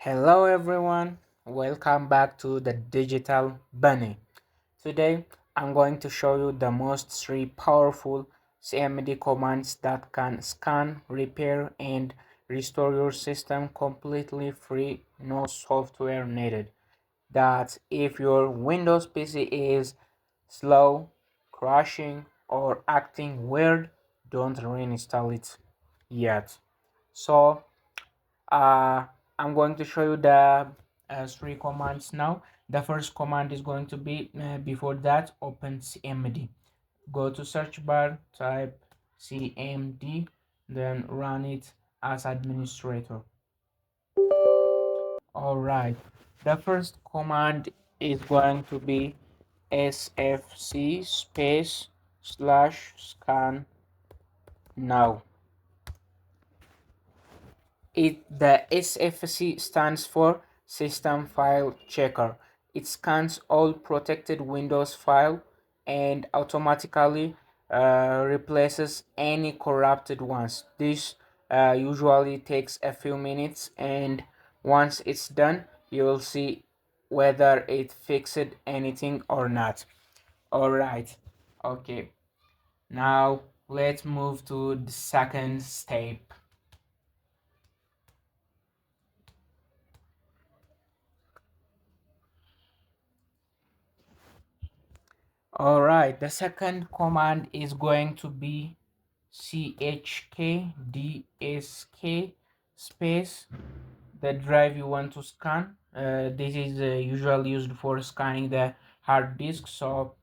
Hello everyone, welcome back to the Digital Bunny. Today I'm going to show you the most three powerful CMD commands that can scan, repair and restore your system completely free, no software needed. That if your Windows PC is slow, crashing or acting weird, don't reinstall it yet. So uh, I'm going to show you the three commands now. The first command is going to be before that open cmd. Go to search bar, type cmd, then run it as administrator. All right, the first command is going to be sfc space slash scan now. The SFC stands for System File Checker. It scans all protected Windows file and automatically replaces any corrupted ones. This usually takes a few minutes, and once it's done, you will see whether it fixed anything or not. All right. Okay. Now let's move to the second step. All right, the second command is going to be chkdsk space the drive you want to scan. This is usually used for scanning the hard disk. So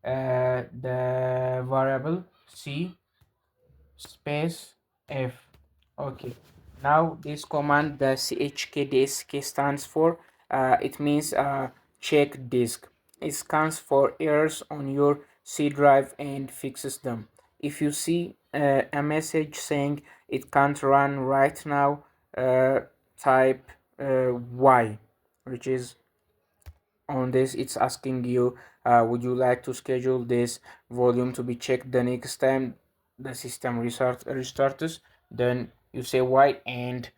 the variable c space f. Okay, now this command, the chkdsk stands for it means check disk. It scans for errors on your C drive and fixes them. If you see a message saying it can't run right now, type y, which is on this. It's asking you, would you like to schedule this volume to be checked the next time the system restarts? Then you say y and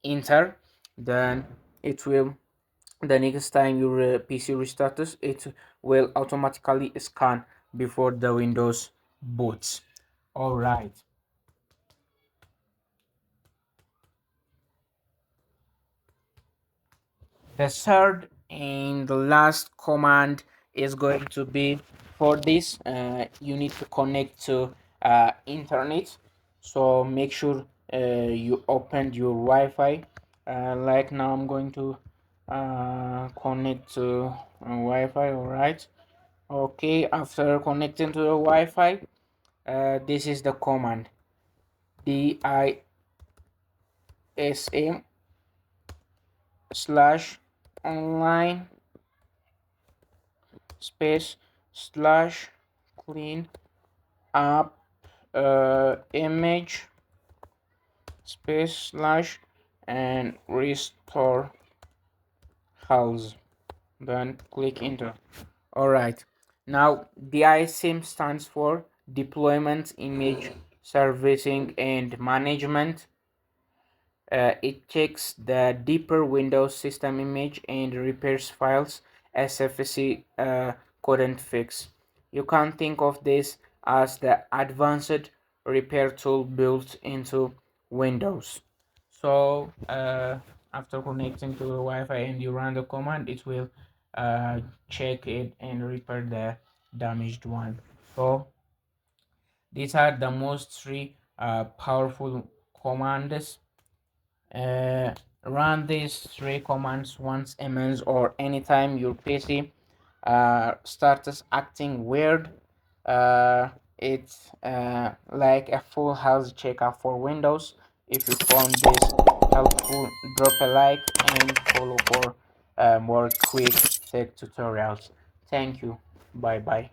enter. Then it will, the next time your PC restarts, it will automatically scan before the Windows boots. All right. The third and the last command is going to be, for this you need to connect to internet. So make sure you opened your Wi-Fi. Like now I'm going to connect to Wi-Fi. All right. Okay, after connecting to the Wi-Fi, this is the command: DISM slash online space slash clean up image space slash and restore health. Then click enter. All right, now DISM stands for deployment image servicing and management. It checks the deeper Windows system image and repairs files SFC couldn't fix. You can think of this as the advanced repair tool built into Windows. So after connecting to the Wi-Fi and you run the command, it will check it and repair the damaged one. So these are the most three powerful commands. uh, Run these three commands once a month or anytime your PC starts acting weird. It's like a full health checkup for Windows. If you found this helpful, drop a like and follow for more quick tech tutorials. Thank you. Bye bye.